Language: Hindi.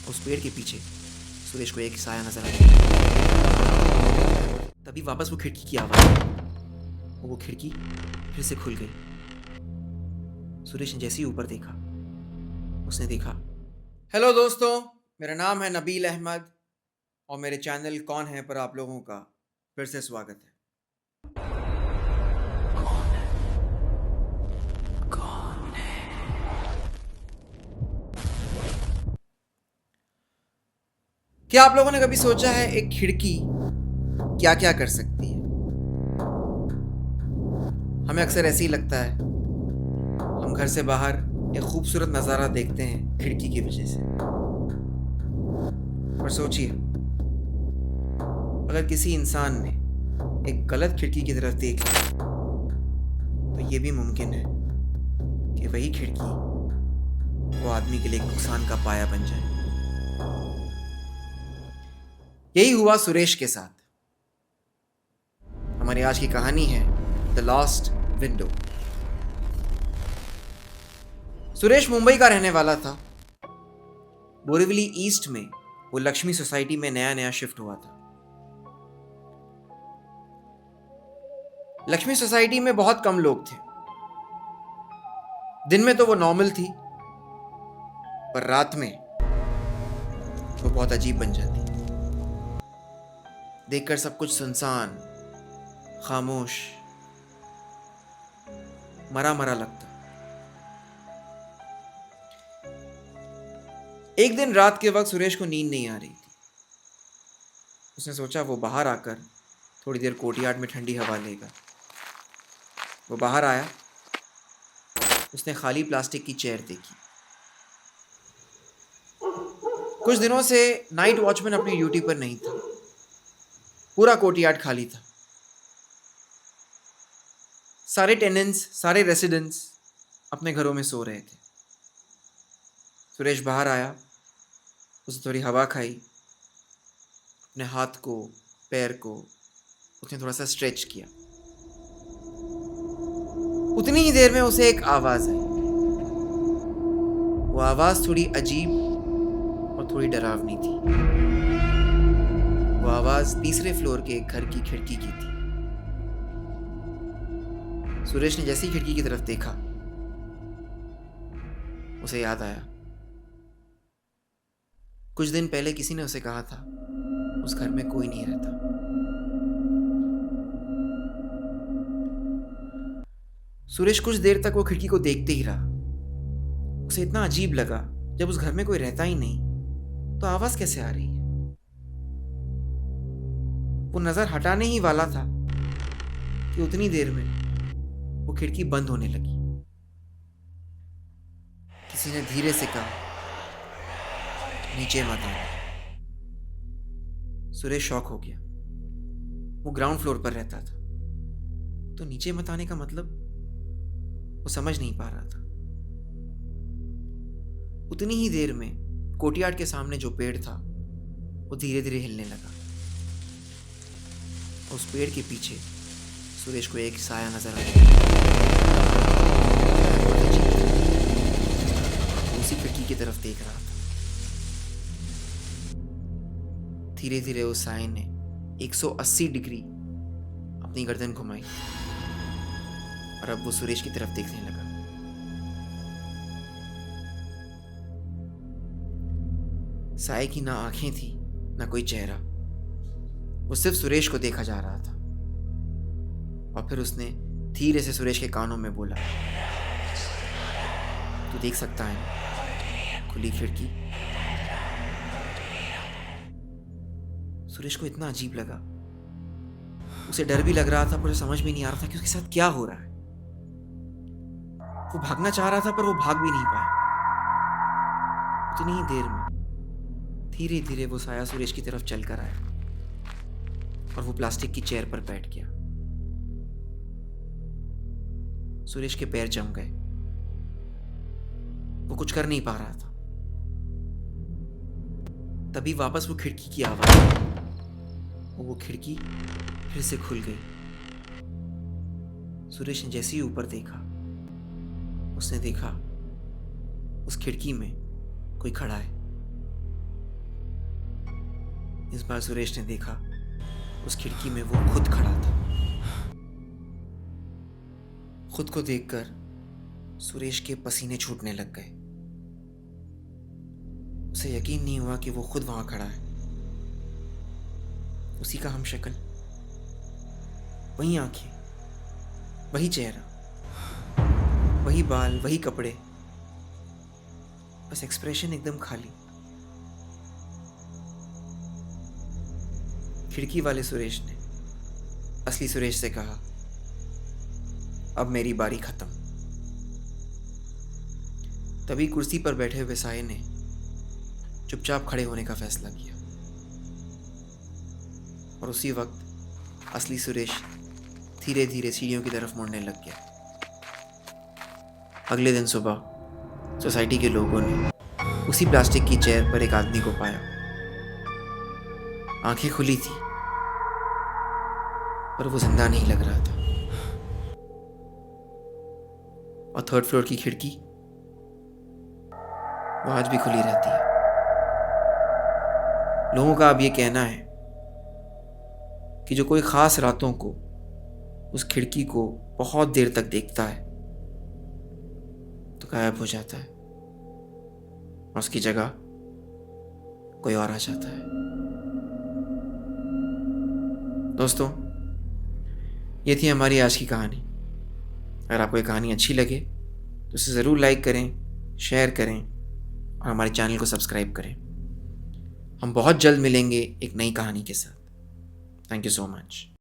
उस पेड़ के पीछे सुरेश को एक साया नजर आया। तभी वापस वो खिड़की की आवाज आई और वो खिड़की फिर से खुल गई। सुरेश ने जैसे ही ऊपर देखा, उसने देखा। हेलो दोस्तों, मेरा नाम है नबील अहमद और मेरे चैनल कौन है पर आप लोगों का फिर से स्वागत है। क्या आप लोगों ने कभी सोचा है एक खिड़की क्या क्या कर सकती है? हमें अक्सर ऐसे ही लगता है, हम घर से बाहर एक खूबसूरत नज़ारा देखते हैं खिड़की की वजह से। पर सोचिए, अगर किसी इंसान ने एक गलत खिड़की की तरफ देख लिया तो ये भी मुमकिन है कि वही खिड़की वो आदमी के लिए एक नुकसान का पाया बन जाए। यही हुआ सुरेश के साथ। हमारी आज की कहानी है the lost window. Suresh Mumbai का रहने वाला था। बोरीवली ईस्ट में वो लक्ष्मी सोसाइटी में नया नया शिफ्ट हुआ था। लक्ष्मी सोसाइटी में बहुत कम लोग थे। दिन में तो वो नॉर्मल थी, पर रात में वो बहुत अजीब बन जाती। देखकर सब कुछ सुनसान, खामोश, मरा मरा लगता। एक दिन रात के वक्त सुरेश को नींद नहीं आ रही थी। उसने सोचा वो बाहर आकर थोड़ी देर कोर्टयार्ड में ठंडी हवा लेगा। वो बाहर आया। उसने खाली प्लास्टिक की चेयर देखी। कुछ दिनों से नाइट वॉचमैन अपनी ड्यूटी पर नहीं था। पूरा कोर्टयार्ड खाली था। सारे टेनेंट्स, सारे रेसिडेंट्स अपने घरों में सो रहे थे। सुरेश बाहर आया। उसने थोड़ी हवा खाई। अपने हाथ को, पैर को उसने थोड़ा सा स्ट्रेच किया। उतनी ही देर में उसे एक आवाज आई। वो आवाज थोड़ी अजीब और थोड़ी डरावनी थी। वो आवाज तीसरे फ्लोर के एक घर की खिड़की की थी। सुरेश ने जैसे ही खिड़की की तरफ देखा, उसे याद आया, कुछ दिन पहले किसी ने उसे कहा था उस घर में कोई नहीं रहता। सुरेश कुछ देर तक वो खिड़की को देखते ही रहा। उसे इतना अजीब लगा, जब उस घर में कोई रहता ही नहीं तो आवाज कैसे आ रही है। वो नजर हटाने ही वाला था कि उतनी देर में वो खिड़की बंद होने लगी। किसी ने धीरे से कहा, नीचे मत आना। सुरेश शॉक हो गया। वो ग्राउंड फ्लोर पर रहता था, तो नीचे मत आने का मतलब वो समझ नहीं पा रहा था। उतनी ही देर में कोर्टयार्ड के सामने जो पेड़ था वो धीरे धीरे हिलने लगा। उस पेड़ के पीछे सुरेश को एक साया नजर आया। उसी खिड़की की तरफ देख रहा था। धीरे धीरे उस साये ने 180 डिग्री अपनी गर्दन घुमाई और अब वो सुरेश की तरफ देखने लगा। साये की ना आंखें थी, ना कोई चेहरा। वो सिर्फ सुरेश को देखा जा रहा था। और फिर उसने धीरे से सुरेश के कानों में बोला, तू देख सकता है ना खुली खिड़की। सुरेश को इतना अजीब लगा, उसे डर भी लग रहा था, पर उसे समझ में नहीं आ रहा था कि उसके साथ क्या हो रहा है। वो भागना चाह रहा था पर वो भाग भी नहीं पाया। उतनी ही देर में धीरे धीरे वो साया सुरेश की तरफ चलकर आया और वो प्लास्टिक की चेयर पर बैठ गया। सुरेश के पैर जम गए। वो कुछ कर नहीं पा रहा था। तभी वापस वो खिड़की की आवाज आई और वो खिड़की फिर से खुल गई। सुरेश ने जैसे ही ऊपर देखा, उसने देखा उस खिड़की में कोई खड़ा है। इस बार सुरेश ने देखा उस खिड़की में वो खुद खड़ा था। खुद को देखकर सुरेश के पसीने छूटने लग गए। उसे यकीन नहीं हुआ कि वो खुद वहां खड़ा है। उसी का हमशक्ल, वही आंखें, वही चेहरा, वही बाल, वही कपड़े, बस एक्सप्रेशन एकदम खाली। खिड़की वाले सुरेश ने असली सुरेश से कहा, अब मेरी बारी खत्म। तभी कुर्सी पर बैठे हुए साये ने चुपचाप खड़े होने का फैसला किया और उसी वक्त असली सुरेश धीरे धीरे सीढ़ियों की तरफ मुड़ने लग गया। अगले दिन सुबह सोसाइटी के लोगों ने उसी प्लास्टिक की चेयर पर एक आदमी को पाया। आंखें खुली थी पर वो जिंदा नहीं लग रहा था और 3rd फ्लोर की खिड़की वो आज भी खुली रहती है। लोगों का अब ये कहना है कि जो कोई खास रातों को उस खिड़की को बहुत देर तक देखता है तो गायब हो जाता है और उसकी जगह कोई और आ जाता है। दोस्तों, ये थी हमारी आज की कहानी। अगर आपको ये कहानी अच्छी लगे तो इसे ज़रूर लाइक करें, शेयर करें और हमारे चैनल को सब्सक्राइब करें। हम बहुत जल्द मिलेंगे एक नई कहानी के साथ। Thank you so much.